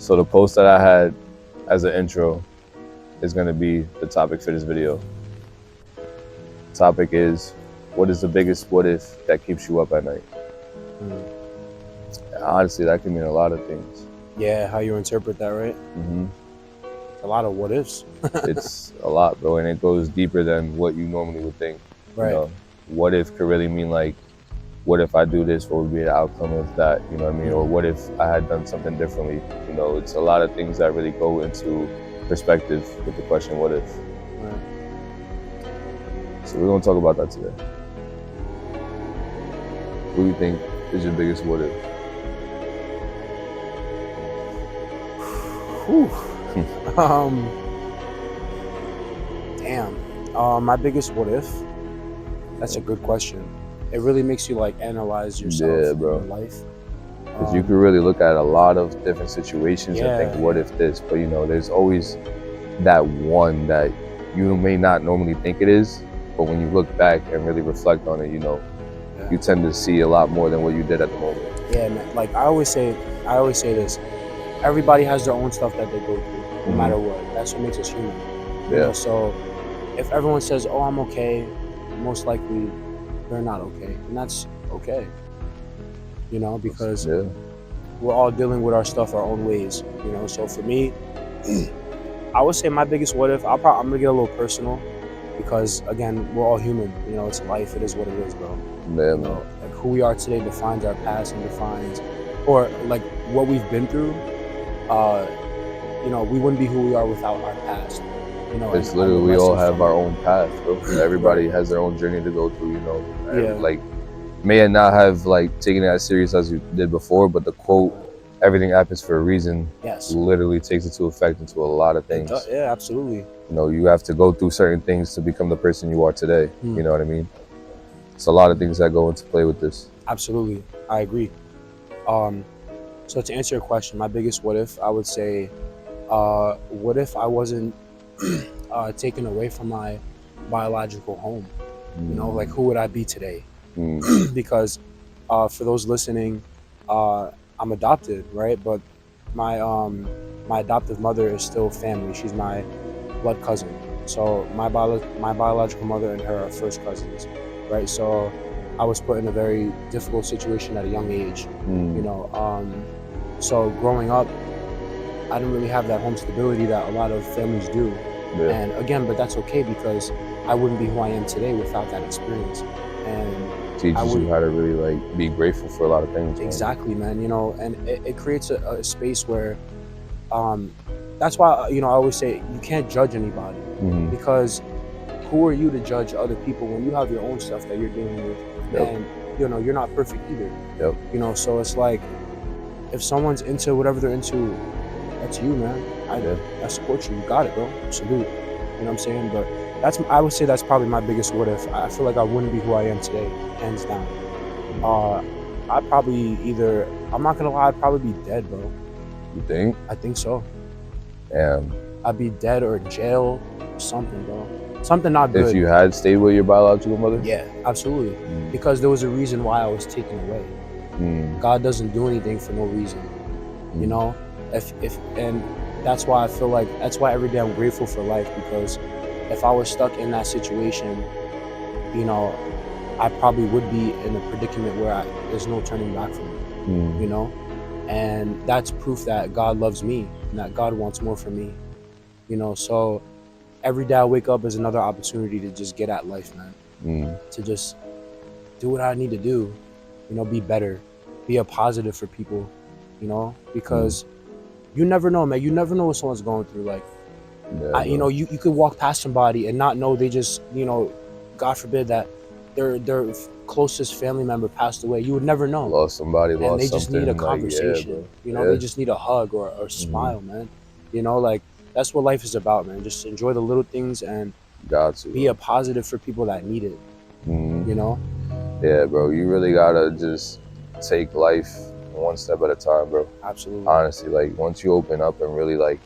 So the post that I had as an intro is going to be the topic for this video. The topic is, what is the biggest what if that keeps you up at night? And honestly, that can mean a lot of things. Yeah, how you interpret that, right? Mm-hmm. A lot of what ifs. It's a lot, bro, and it goes deeper than what you normally would think. Right. You know, what if could really mean like, what if I do this? What would be the outcome of that? You know what I mean? Or what if I had done something differently? You know, it's a lot of things that really go into perspective with the question, what if? Right. So we're gonna talk about that today. Who do you think is your biggest what if? Damn. My biggest what if? That's a good question. It really makes you like analyze yourself and your life. Because you could really look at a lot of different situations and think, what if this? But you know, there's always that one that you may not normally think it is, but when you look back and really reflect on it, you know, you tend to see a lot more than what you did at the moment. Yeah, man. Like I always say this. Everybody has their own stuff that they go through, no matter what. That's what makes us human. You know, so if everyone says, "Oh, I'm okay," most likely they're not okay, and that's okay. You know, because we're all dealing with our stuff our own ways. You know, so for me, I would say my biggest what if. I'm gonna get a little personal, because again, we're all human. You know, it's life. It is what it is, bro. Yeah, you know, like who we are today defines our past and defines, or like what we've been through. You know, we wouldn't be who we are without our past. You know, it's literally, we all have our own path, bro. Everybody has their own journey to go through, you know. And like, may not have like taken it as serious as you did before, but the quote, "Everything happens for a reason," literally takes into effect into a lot of things. Yeah, absolutely. You know, you have to go through certain things to become the person you are today. You know what I mean? It's a lot of things that go into play with this. Absolutely, I agree. So to answer your question, my biggest what if, I would say, what if I wasn't taken away from my biological home? You know, like who would I be today? Because for those listening, I'm adopted, right? But my adoptive mother is still family. She's my blood cousin. So my biological mother and her are first cousins, right? So I was put in a very difficult situation at a young age. You know, so growing up, I didn't really have that home stability that a lot of families do. And again, but that's okay, because I wouldn't be who I am today without that experience. And teaches you how to really like be grateful for a lot of things. Exactly, man. You know, and it creates a space where, that's why, you know, I always say you can't judge anybody, because who are you to judge other people when you have your own stuff that you're dealing with, and you know you're not perfect either. You know, so it's like, if someone's into whatever they're into, that's you, man. I support you. You got it, bro. Salute. You know what I'm saying? But I would say that's probably my biggest what if. I feel like I wouldn't be who I am today, hands down. I'd probably I'm not gonna lie, I'd probably be dead, bro. You think? I think so. Damn. I'd be dead or in jail or something, bro. Something not good. If you had stayed with your biological mother? Yeah, absolutely. Because there was a reason why I was taken away. God doesn't do anything for no reason. You know? And that's why I feel like, that's why every day I'm grateful for life, because if I was stuck in that situation, you know, I probably would be in a predicament where there's no turning back from me. You know? And that's proof that God loves me and that God wants more for me. You know, so every day I wake up is another opportunity to just get at life, man. To just do what I need to do, you know, be better, be a positive for people, you know, because you never know, man. You never know what someone's going through. Like, you know, you could walk past somebody and not know they just, you know, God forbid that their closest family member passed away. You would never know. Lost somebody, and they just need a conversation. Like, you know, they just need a hug or a smile, man. You know, like, that's what life is about, man. Just enjoy the little things and be a positive for people that need it. You know? Yeah, bro. You really gotta just take life one step at a time, bro. Absolutely. Honestly, like, once you open up and really like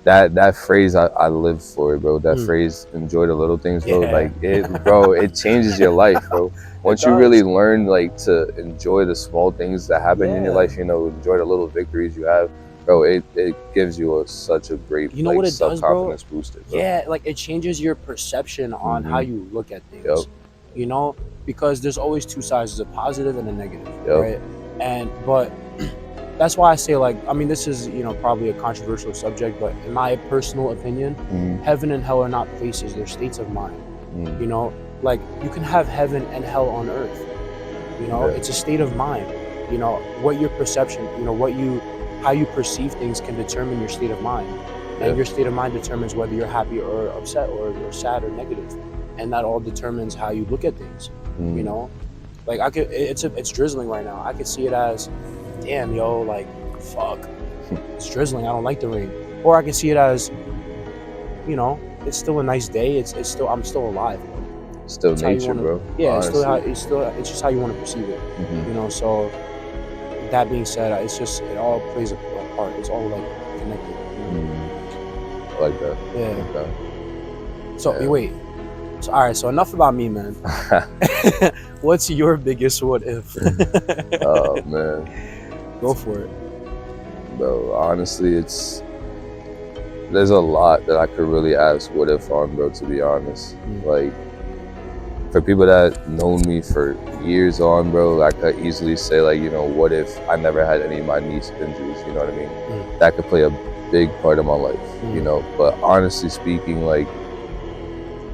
that phrase, I live for it, bro. That phrase, enjoy the little things, bro. Like, it changes your life, bro. Once you really learn like to enjoy the small things that happen in your life, you know, enjoy the little victories you have, bro, it gives you such a great, you know what it does, bro? self-confidence booster, bro. Yeah, like it changes your perception on how you look at things. Yep. You know, because there's always two sides, a positive and a negative, Yep. right? But that's why I say, like, I mean, this is, probably a controversial subject, but in my personal opinion, heaven and hell are not places, they're states of mind. You know, like you can have heaven and hell on earth. It's a state of mind. What your perception, how you perceive things can determine your state of mind. And your state of mind determines whether you're happy or upset or you're sad or negative. And that all determines how you look at things. Like it's drizzling right now. I could see it as, damn, yo, like, fuck, it's drizzling, I don't like the rain. Or I can see it as, it's still a nice day. I'm still alive. Still it's nature, bro. Yeah, it's just how you want to perceive it. So that being said, it all plays a part. It's all like connected. I like that. Yeah. Like that. So wait. So, all right. So enough about me, man. What's your biggest what if? Oh man. Go for it. Bro, honestly, there's a lot that I could really ask what if on, bro, to be honest. Like, for people that know me for years on, bro, I could easily say, like, what if I never had any of my knee injuries, you know what I mean? That could play a big part of my life, but honestly speaking, like,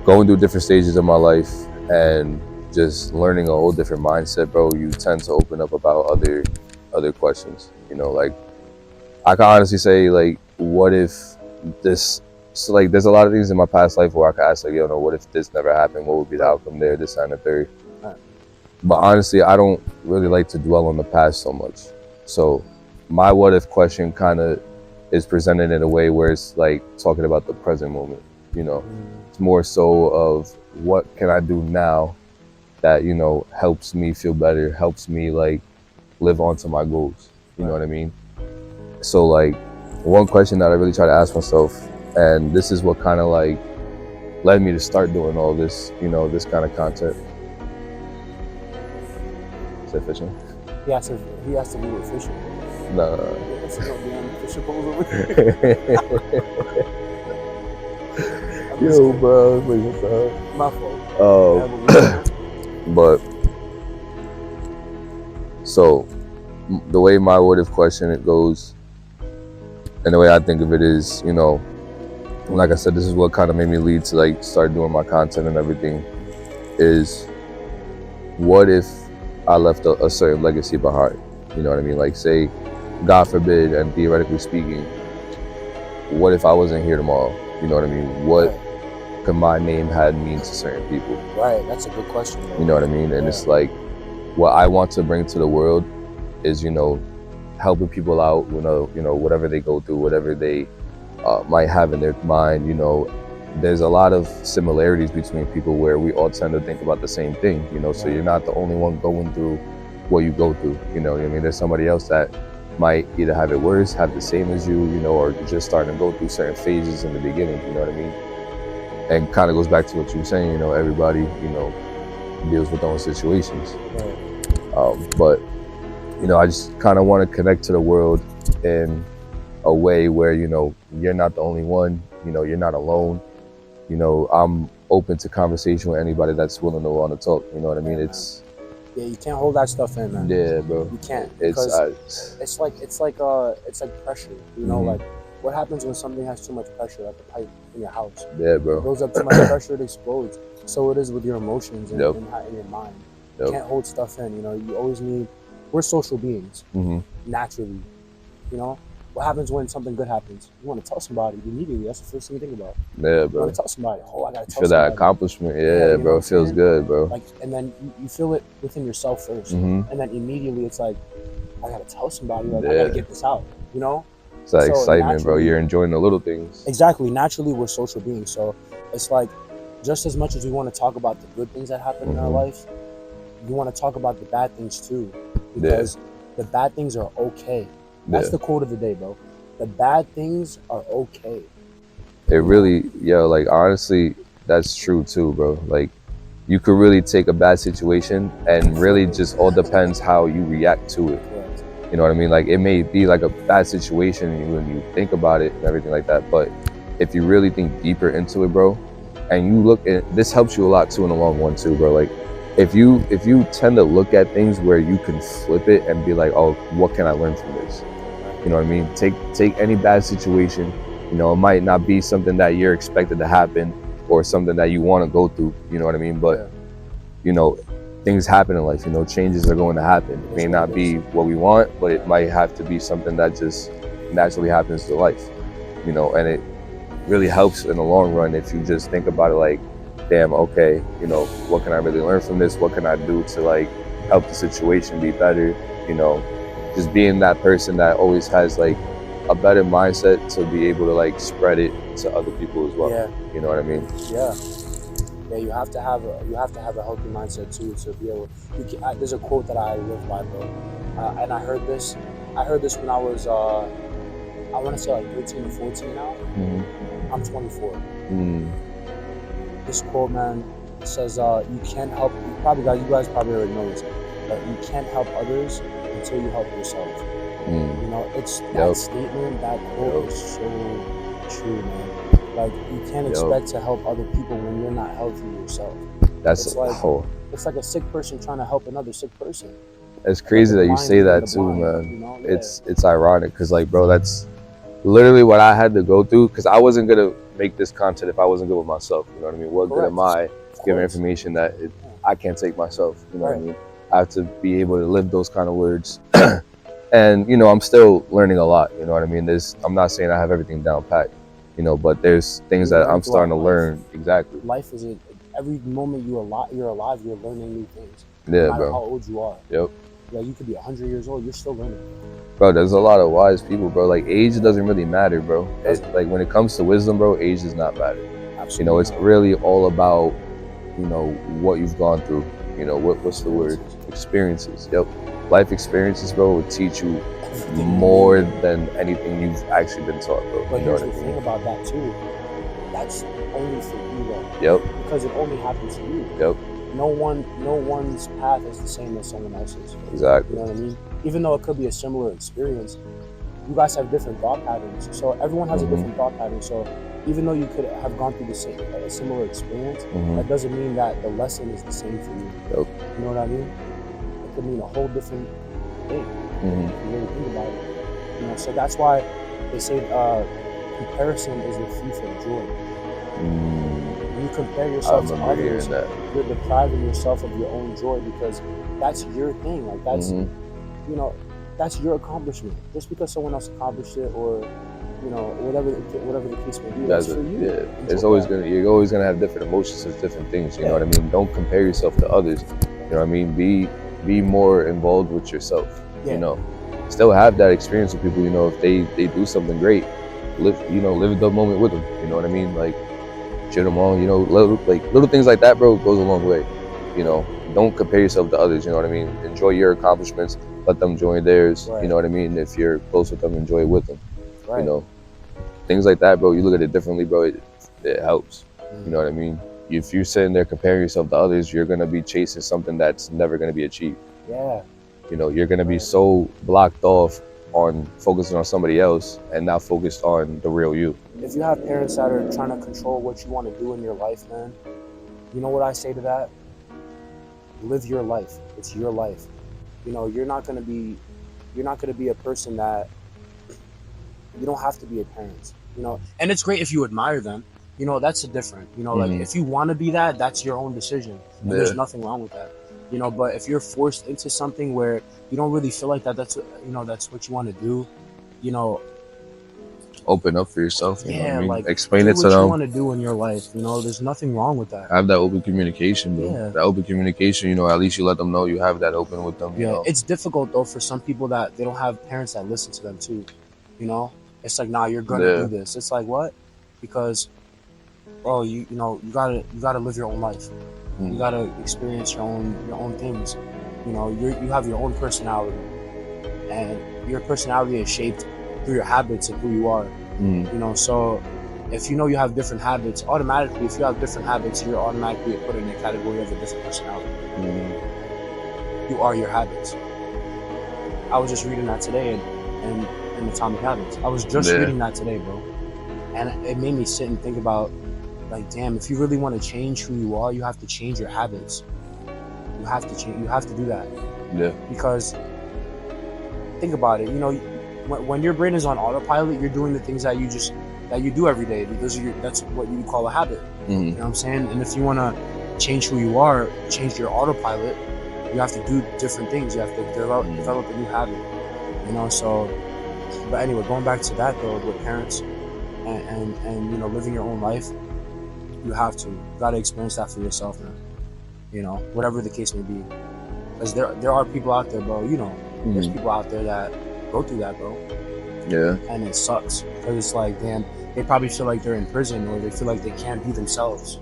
going through different stages of my life and just learning a whole different mindset, bro, you tend to open up about other questions, like, I can honestly say, like, what if this, so like, there's a lot of things in my past life where I could ask, like, what if this never happened? What would be the outcome there, this and the third? But honestly, I don't really like to dwell on the past so much. So my what if question kind of is presented in a way where it's like talking about the present moment, It's more so of what can I do now that, helps me feel better, helps me like live on to my goals, you know what I mean? So like, one question that I really try to ask myself, and this is what kind of like led me to start doing all this, this kind of content. Is that fishing? He has to be with fishing. No. Yo, bro, like, what the hell? My fault. But so the way my what if question it goes, and the way I think of it is, like I said, this is what kind of made me lead to like start doing my content and everything, is what if I left a certain legacy behind? You know what I mean? Like, say, God forbid, and theoretically speaking, what if I wasn't here tomorrow? You know what I mean? What could my name had mean to certain people? Right, that's a good question, bro. You know what I mean? And it's like, what I want to bring to the world is, helping people out, whatever they go through, whatever they might have in their mind, there's a lot of similarities between people where we all tend to think about the same thing, so you're not the only one going through what you go through, you know what I mean? There's somebody else that might either have it worse, have the same as you, or just starting to go through certain phases in the beginning, you know what I mean? And kind of goes back to what you were saying, everybody, deals with their own situations. But, I just kind of want to connect to the world in a way where, you're not the only one, you're not alone. I'm open to conversation with anybody that's willing to want to talk, you know what I mean? Yeah, you can't hold that stuff in, man. Yeah, bro. You can't, because it's like pressure, like what happens when something has too much pressure, like a pipe in your house? Yeah, bro. It goes up too much pressure, it explodes. So it is with your emotions and in your mind. You can't hold stuff in, you always need, we're social beings, naturally, What happens when something good happens? You want to tell somebody immediately. That's the first thing you think about. Yeah, bro. You want to tell somebody. Oh, I gotta tell somebody. Feel that accomplishment. Yeah, bro. It feels good, bro. Like, and then you feel it within yourself first, and then immediately it's like, I gotta tell somebody. Like, I gotta get this out. It's that excitement, bro. You're enjoying the little things. Exactly. Naturally, we're social beings, so it's like, just as much as we want to talk about the good things that happen in our life, you want to talk about the bad things too, because the bad things are okay. That's the quote of the day, bro. The bad things are okay. It really, like, honestly, that's true too, bro. Like, you could really take a bad situation and really just all depends how you react to it. You know what I mean? Like, it may be like a bad situation when you think about it and everything like that, but if you really think deeper into it, bro, and you look at this, helps you a lot too in the long run too, bro. Like, if you tend to look at things where you can flip it and be like, oh, what can I learn from this? You know what I mean? Take any bad situation. You know, it might not be something that you're expected to happen or something that you want to go through. You know what I mean? But you know, things happen in life. You know, changes are going to happen. It may not be what we want, but it might have to be something that just naturally happens to life. You know, and it really helps in the long run if you just think about it like, damn, okay, you know, what can I really learn from this? What can I do to like help the situation be better? You know, just being that person that always has like a better mindset to be able to like spread it to other people as well. You know what I mean? Yeah, you have to have a healthy mindset too to be able. There's a quote that I live by, bro, and I heard this when I was I want to say like 13 or 14 now. I'm 24. This quote, man, says you can't help. You guys probably already know this, but you can't help others until you help yourself. You know, it's that statement, that quote is so true, man. Like, you can't expect to help other people when you're not healthy yourself. It's like a sick person trying to help another sick person. It's crazy that you say that too, man. You know? It's ironic because, like, bro, that's literally what I had to go through, because I wasn't gonna make this content if I wasn't good with myself. You know what I mean? What good am I giving information that I can't take myself? You know what I mean? I have to be able to live those kind of words. And, you know, I'm still learning a lot. You know what I mean? I'm not saying I have everything down pat, you know, but there's things that I'm starting to learn. Exactly. Life is every moment you're alive, you're learning new things. Yeah, no matter bro. How old you are. Yep. Yeah, you could be 100 years old. You're still learning. Bro, there's a lot of wise people, bro. Like, age doesn't really matter, bro. Like, when it comes to wisdom, bro, age does not matter. Absolutely. You know, it's really all about, you know, what you've gone through. You know, what's the word? Experiences. Yep. Life experiences, bro, will teach you more than anything you've actually been taught, bro. But here's the thing about that too. That's only for you, though. Yep. Because it only happens to you. Yep. No one's path is the same as someone else's. Exactly. You know what I mean? Even though it could be a similar experience, you guys have different thought patterns. So everyone has a different thought pattern. So even though you could have gone through a similar experience, that doesn't mean that the lesson is the same for you. Yep. You know what I mean? It could mean a whole different thing. If you really think about it. You know, so that's why they say comparison is the thief of joy. When you compare yourself to others, you're depriving yourself of your own joy, because that's your thing. Like, that's you know, that's your accomplishment. Just because someone else accomplished it, or you know, whatever the case may be, that's for you. Yeah, you're always gonna have different emotions with different things. You know what I mean? Don't compare yourself to others. You know what I mean? Be more involved with yourself. You know, still have that experience with people. You know, if they do something great, live the moment with them. You know what I mean? Like, cheer them on. You know, little things like that, bro, goes a long way. You know, don't compare yourself to others. You know what I mean? Enjoy your accomplishments. Let them enjoy theirs. You know what I mean? If you're close with them, enjoy it with them. You know, things like that, bro. You look at it differently, bro. It helps. You know what I mean? If you're sitting there comparing yourself to others, you're gonna be chasing something that's never gonna be achieved. Yeah. You know, you're gonna be so blocked off on focusing on somebody else and not focused on the real you. If you have parents that are trying to control what you want to do in your life, man, you know what I say to that? Live your life. It's your life. You know, you're not gonna be a person that, you don't have to be a parent. You know, and it's great if you admire them. You know, that's different. You know, like, if you want to be that, that's your own decision. And there's nothing wrong with that. You know, but if you're forced into something where you don't really feel like that's what you want to do, you know, open up for yourself. You know what I mean? Like, explain it to them. What you want to do in your life. You know, there's nothing wrong with that. Have that open communication, bro. Yeah. That open communication, you know, at least you let them know you have that open with them. You know? It's difficult though for some people that they don't have parents that listen to them too. You know, it's like, nah, you're gonna do this. It's like, what? Because, bro, you gotta live your own life. You gotta experience your own things. You know, you have your own personality, and your personality is shaped through your habits and who you are. You know, so if you know you have different habits, automatically, if you have different habits, you're automatically put in a category of a different personality. You are your habits. I was just reading that today in Atomic Habits. I was just reading that today, bro. And it made me sit and think about, like, damn, if you really want to change who you are, you have to change your habits. You have to change. You have to do that. Yeah. Because think about it. You know, when your brain is on autopilot, you're doing the things that you do every day because that's what you call a habit. Mm-hmm. You know what I'm saying? And if you want to change who you are, change your autopilot, you have to do different things. You have to develop a new habit. You know, so. But anyway, going back to that though, with parents and you know, living your own life, you have to. You got to experience that for yourself, man. You know, whatever the case may be. Because there are people out there, bro, you know, there's people out there that go through that, bro. Yeah. And it sucks. Because it's like, damn, they probably feel like they're in prison or they feel like they can't be themselves.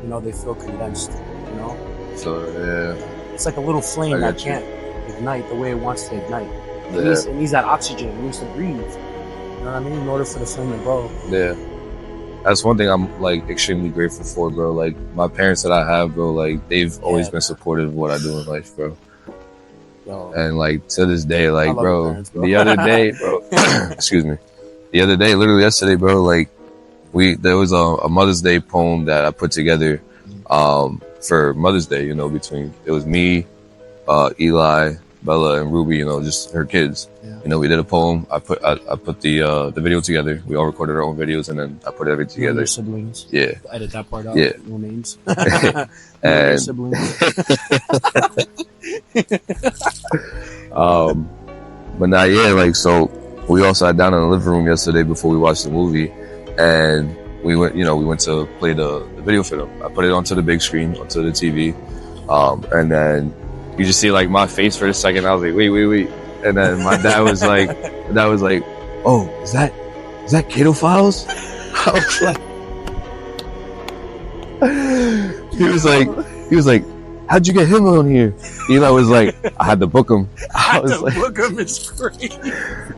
You know, they feel condensed, you know? So, yeah. It's like a little flame that can't ignite the way it wants to ignite. Yeah. It needs that oxygen. It needs to breathe. You know what I mean? In order for the flame to grow. Yeah. That's one thing I'm like extremely grateful for, bro. Like my parents that I have, bro, like they've always been supportive of what I do in life, bro. Yo. And like to this day, like bro, parents, bro, the other day, bro, excuse me, the other day, literally yesterday, bro, like there was a Mother's Day poem that I put together, for Mother's Day. You know, it was me, Eli, Bella, and Ruby. You know, just her kids. Yeah. You know, we did a poem. I put the video together. We all recorded our own videos, and then I put everything together. Your siblings. Yeah. Edit that part out. Yeah. No names. And your siblings. but now, yeah, like so, we all sat down in the living room yesterday before we watched the movie, and we went to play the video for them. I put it onto the big screen, onto the TV, and then you just see like my face for a second. I was like, wait. And then my dad was like, oh, is that Kato Files? I was like, he was like, how'd you get him on here? Eli was like, I had to book him. I was like, book him is great.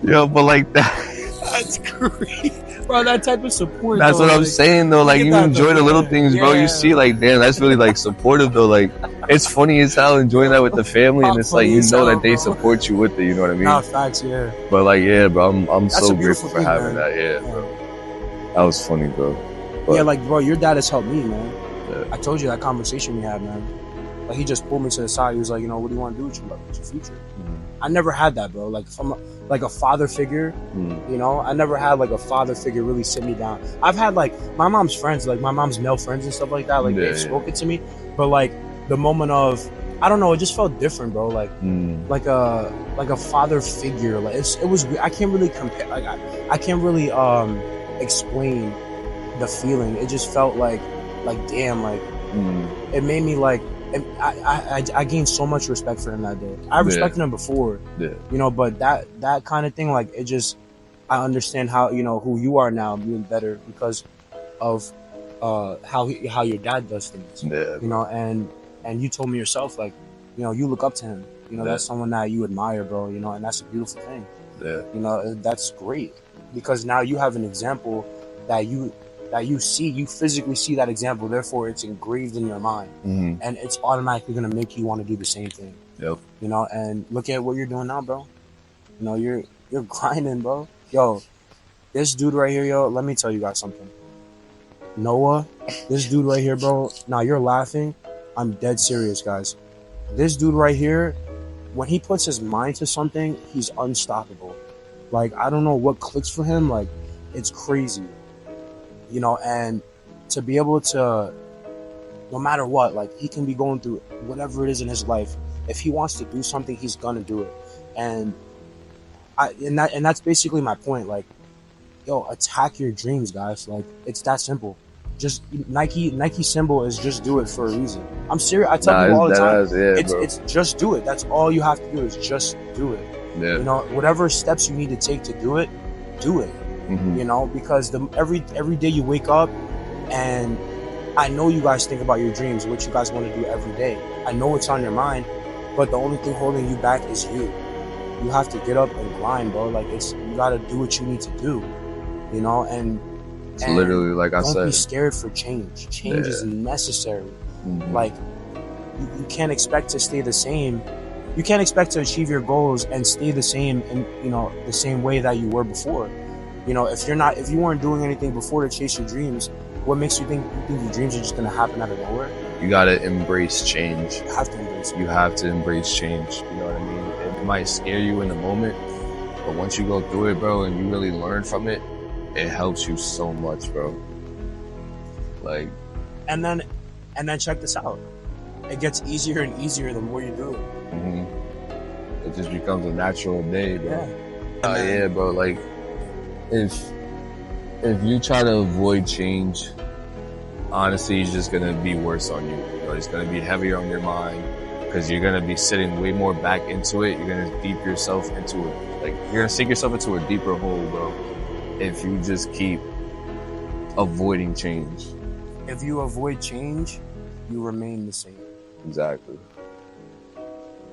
Yo, but like that's great. Bro, that type of support. That's what I'm saying though. Like you enjoy the little things, bro. You see, like, damn, that's really like supportive though. Like it's funny as hell enjoying that with the family, and it's like you know that they support you with it. You know what I mean? Nah, facts, yeah. But like, yeah, bro, I'm so grateful for having that. Yeah, that was funny, bro. But, yeah, like, bro, your dad has helped me, man. Yeah. I told you that conversation we had, man. Like he just pulled me to the side. He was like, you know, what do you want to do with your future? I never had that, bro. Like from like a father figure, you know, I never had like a father figure really sit me down. I've had like my mom's friends, like my mom's male friends and stuff like that. Like they've spoken to me, but like the moment of, I don't know, it just felt different, bro. Like like a father figure. Like it was. I can't really compare. Like I can't really explain the feeling. It just felt like damn, like it made me like. And I gained so much respect for him that day. I respected him before, you know, but that kind of thing, like it just, I understand how, you know, who you are now being better because of how your dad does things, you know, and you told me yourself, like, you know, you look up to him, you know, that's someone that you admire, bro, you know, and that's a beautiful thing, you know, that's great because now you have an example that you physically see that example, therefore it's engraved in your mind, and it's automatically going to make you want to do the same thing. You know, and look at what you're doing now, bro. You know, you're grinding, bro. Yo, this dude right here, yo, let me tell you guys something. Noah, this dude right here, bro. Now you're laughing. I'm dead serious, guys. This dude right here, when he puts his mind to something, he's unstoppable. Like, I don't know what clicks for him. Like, it's crazy. You know, and to be able to, no matter what, like he can be going through whatever it is in his life. If he wants to do something, he's gonna do it. And that's basically my point. Like, yo, attack your dreams, guys. Like, it's that simple. Just Nike symbol is just do it for a reason. I'm serious. I tell people all the time. It's just do it. That's all you have to do is just do it. You know, whatever steps you need to take to do it, do it. You know, because every day you wake up, and I know you guys think about your dreams, what you guys want to do every day. I know it's on your mind, but the only thing holding you back is you. You have to get up and grind, bro. Like you gotta do what you need to do, you know. And it's literally like I said. Don't be scared for change. Change is necessary. Like you can't expect to stay the same you can't expect to achieve your goals and stay the same in, you know, the same way that you were before. You know, if you weren't doing anything before to chase your dreams, what makes you think your dreams are just gonna happen out of nowhere? You gotta embrace change. You have to embrace it. You have to embrace change. You know what I mean? It might scare you in the moment, but once you go through it, bro, and you really learn from it, it helps you so much, bro. Like, and then check this out. It gets easier and easier the more you do it. It just becomes a natural day, bro. Yeah. Yeah, bro. Like, if you try to avoid change, honestly, it's just gonna be worse on you. You know, it's gonna be heavier on your mind because you're gonna be sitting way more back into it. You're gonna deep yourself into it. Like, you're gonna sink yourself into a deeper hole, bro, if you just keep avoiding change. If you avoid change, you remain the same. Exactly.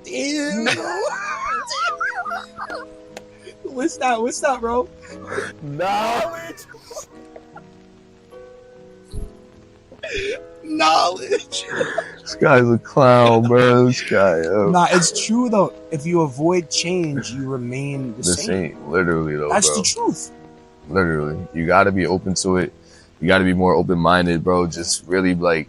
Damn. What's that, bro? Knowledge. This guy's a clown, bro. This guy. Nah, it's true though. If you avoid change, you remain the same. Literally, though. That's bro. the truth. Literally, you got to be open to it. You got to be more open-minded, bro. Just really like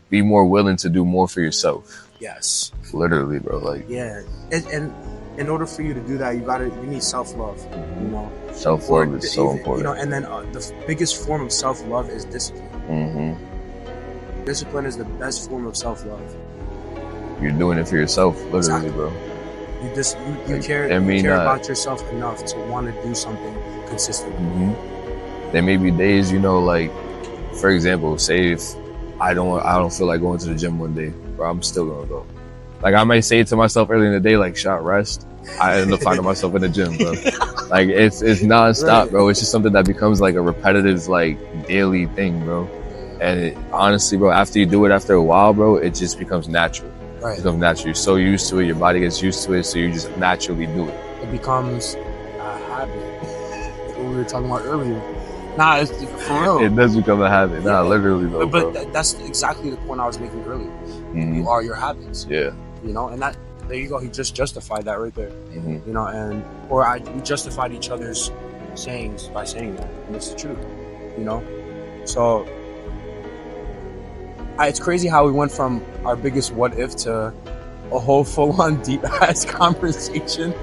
be more willing to do more for yourself. Yes. Literally, bro. Like, yeah, and in order for you to do that, you need self-love. You know, self-love is so important. You know, and then the biggest form of self-love is discipline. Discipline is the best form of self-love. You're doing it for yourself, literally, exactly. bro. You care about yourself enough to want to do something consistently. There may be days, you know, like, for example, say if I don't feel like going to the gym one day, bro, I'm still gonna go. Like, I might say to myself early in the day, like, shot rest. I end up finding myself in the gym, bro. Like, it's nonstop, right. Bro. It's just something that becomes like a repetitive, like, daily thing, bro. And honestly, bro, after you do it after a while, bro, it just becomes natural. Right. It becomes natural. You're so used to it, your body gets used to it, so you just naturally do it. It becomes a habit. What we were talking about earlier. Nah, it's for real. It does become a habit. Nah, literally, though, but that's exactly the point I was making earlier. You are your habits. Yeah. You know, and that, there you go. He just justified that right there. You know, we justified each other's sayings by saying that, and it's the truth. You know, so it's crazy how we went from our biggest what if to a whole full-on deep-ass conversation.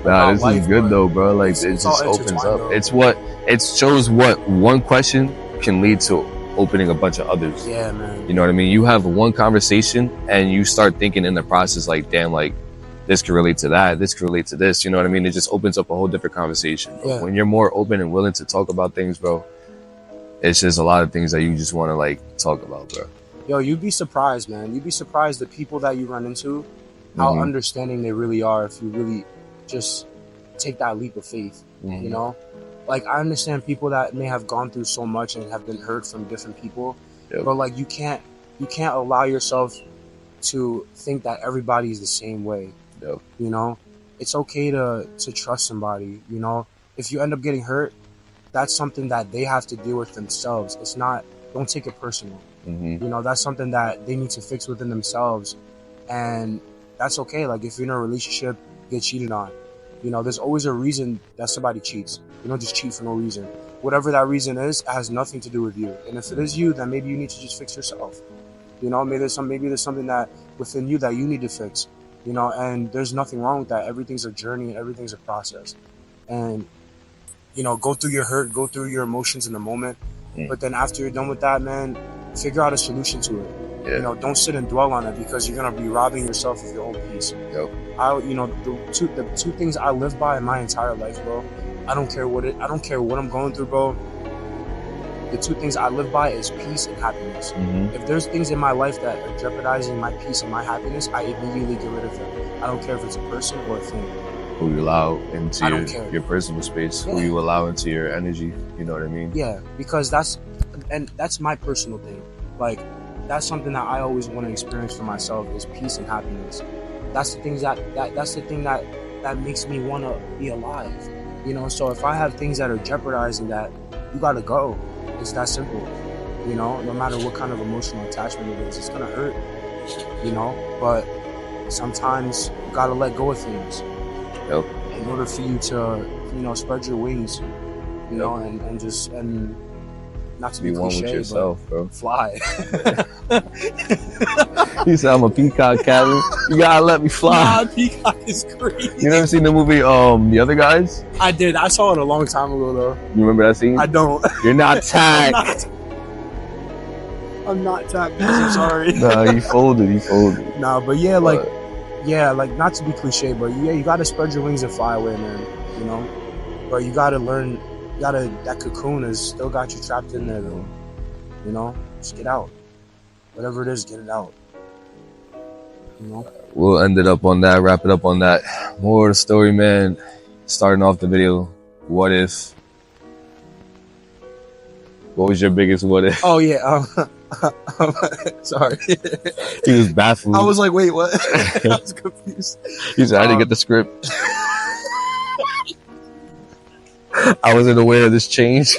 Nah, this is good though, bro. Like, it just opens up. Though. It shows what one question can lead to opening a bunch of others. Yeah, man. You know what I mean? You have one conversation and you start thinking in the process, like, damn, like, this could relate to that. This could relate to this. You know what I mean? It just opens up a whole different conversation. Yeah. When you're more open and willing to talk about things, bro, it's just a lot of things that you just want to, like, talk about, bro. Yo, you'd be surprised, man. You'd be surprised the people that you run into, how understanding they really are if you really just take that leap of faith, you know? Like, I understand people that may have gone through so much and have been hurt from different people, but like, you can't allow yourself to think that everybody is the same way. You know, it's okay to trust somebody. You know, if you end up getting hurt, that's something that they have to deal with themselves. It's not, don't take it personal. You know, that's something that they need to fix within themselves, and that's okay. Like, if you're in a relationship, get cheated on, you know, there's always a reason that somebody cheats. You don't just cheat for no reason. Whatever that reason is, it has nothing to do with you. And if it is you, then maybe you need to just fix yourself. You know, maybe there's something that within you that you need to fix. You know, and there's nothing wrong with that. Everything's a journey and everything's a process. And, you know, go through your hurt, go through your emotions in the moment. But then after you're done with that, man, figure out a solution to it. You know, don't sit and dwell on it, because you're gonna be robbing yourself of your own peace. You know, the two things I live by in my entire life, bro. I don't care what I'm going through, bro. The two things I live by is peace and happiness. If there's things in my life that are jeopardizing my peace and my happiness, I immediately get rid of them. I don't care if it's a person or a thing. Who you allow into your personal space, who you allow into your energy, you know what I mean? Yeah, because that's my personal thing. Like, that's something that I always want to experience for myself, is peace and happiness. That's the things that's the thing that makes me want to be alive. You know, so if I have things that are jeopardizing that, you gotta go. It's that simple. You know, no matter what kind of emotional attachment it is, it's gonna hurt. You know, but sometimes you gotta let go of things. Yep. In order for you to, spread your wings, and not to be one cliche, with yourself, but bro. fly. You said I'm a peacock, Calvin. You gotta let me fly. Nah, peacock is crazy. You never seen the movie The Other Guys? I did. I saw it a long time ago, though. You remember that scene? I don't. You're not tagged. I'm not tagged. I'm sorry. Nah, he folded. Nah, but yeah, like not to be cliche, but yeah, you gotta spread your wings and fly away, man. But you gotta learn. That cocoon has still got you trapped in there, though. Just get out. Whatever it is, get it out. We'll end it up on that. Wrap it up on that. More of the story, man. Starting off the video. What if? What was your biggest what if? Oh yeah. Sorry. He was baffled. I was like, wait, what? I was confused. He said, I didn't get the script. I wasn't aware of this change.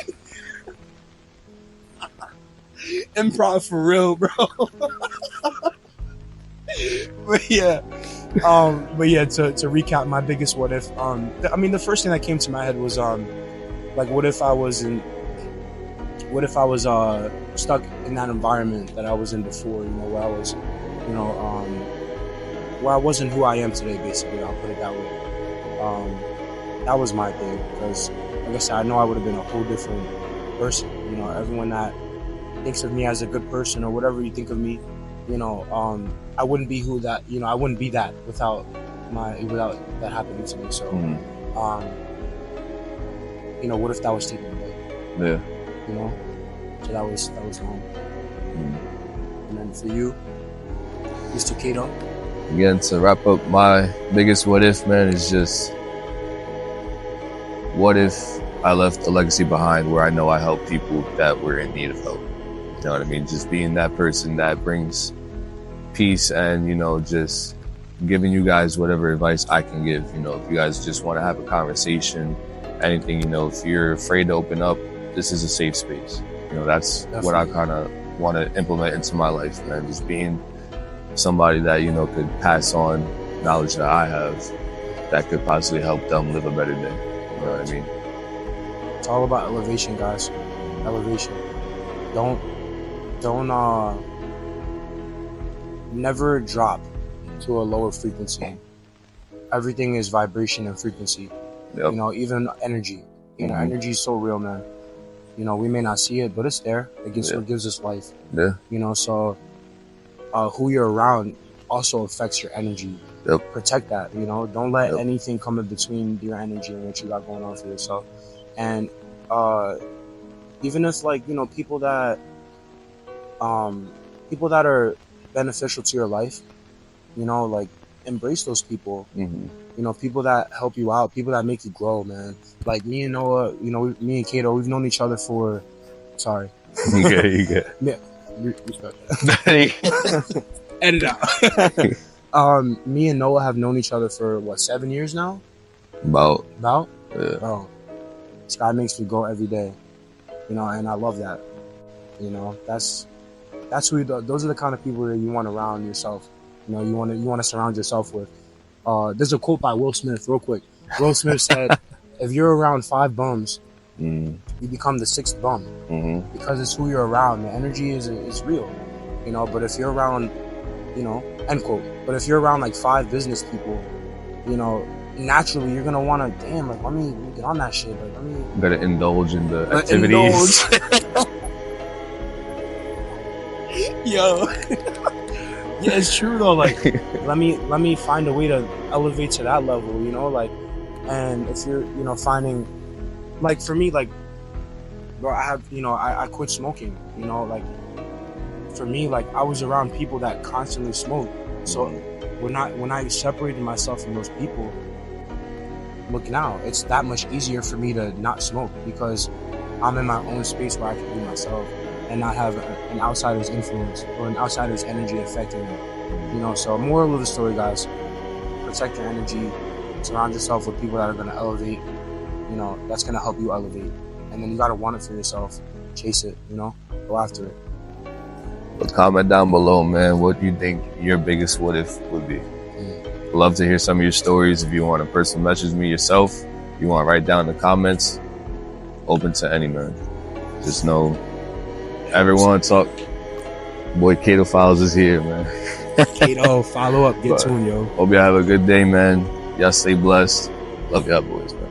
Improv for real, bro. But yeah. To recap my biggest what if, the first thing that came to my head was what if I was stuck in that environment that I was in before, where I was, where I wasn't who I am today, basically. I'll put it that way. That was my thing, because like I said, I know I would have been a whole different person. Everyone that thinks of me as a good person or whatever you think of me, I wouldn't be I wouldn't be that without that happening to me. So, what if that was taken away? Yeah. So that was wrong. And then for you, Mr. Kato. Again, to wrap up, my biggest what if, man, is just what if I left a legacy behind where I know I help people that were in need of help. You know what I mean? Just being that person that brings peace and, just giving you guys whatever advice I can give. If you guys just want to have a conversation, anything, if you're afraid to open up, this is a safe space. That's definitely what I kind of want to implement into my life, man. Just being somebody that, could pass on knowledge that I have that could possibly help them live a better day. You know what I mean? It's all about elevation, guys. Elevation. Don't never drop to a lower frequency. Everything is vibration and frequency. Yep. Even energy. Energy is so real, man. We may not see it, but it's there. It gives us life. Yeah. So who you're around also affects your energy. Yep. Protect that, Don't let anything come in between your energy and what you got going on for yourself. And even if people that are beneficial to your life, embrace those people. People that help you out, people that make you grow, man. Like me and Noah, me and Kato, we've known each other for. Sorry. You good. Yeah. Edit out. Me and Noah have known each other for 7 years now. About. Yeah. Bro, this guy makes me grow every day. And I love that. That's who. Those are the kind of people that you want around yourself. You want to surround yourself with. There's a quote by Will Smith, real quick. Will Smith said, "If you're around 5 bums, you become the 6th bum, because it's who you're around. The energy is real, But if you're around, end quote. But if you're around like 5 business people, naturally you're gonna want to, let me get on that shit. Let me. Better indulge in the activities. Yo. Yeah, it's true though. Let me find a way to elevate to that level, and if you're, finding, for me, bro, I have, I quit smoking, for me, I was around people that constantly smoke. So when I separated myself from those people, look now, it's that much easier for me to not smoke because I'm in my own space where I can be myself and not have an outsider's influence or an outsider's energy affecting me. So moral of the story, guys, protect your energy, surround yourself with people that are going to elevate, that's going to help you elevate. And then you got to want it for yourself. Chase it, go after it. But comment down below, man, what do you think your biggest what if would be? love to hear some of your stories. If you want to personal message me yourself, you want to write down in the comments, open to any, man. Just know, everyone talk. Boy, Kato Files is here, man. Kato, follow up, get tuned, yo. Hope y'all have a good day, man. Y'all stay blessed. Love y'all boys, man.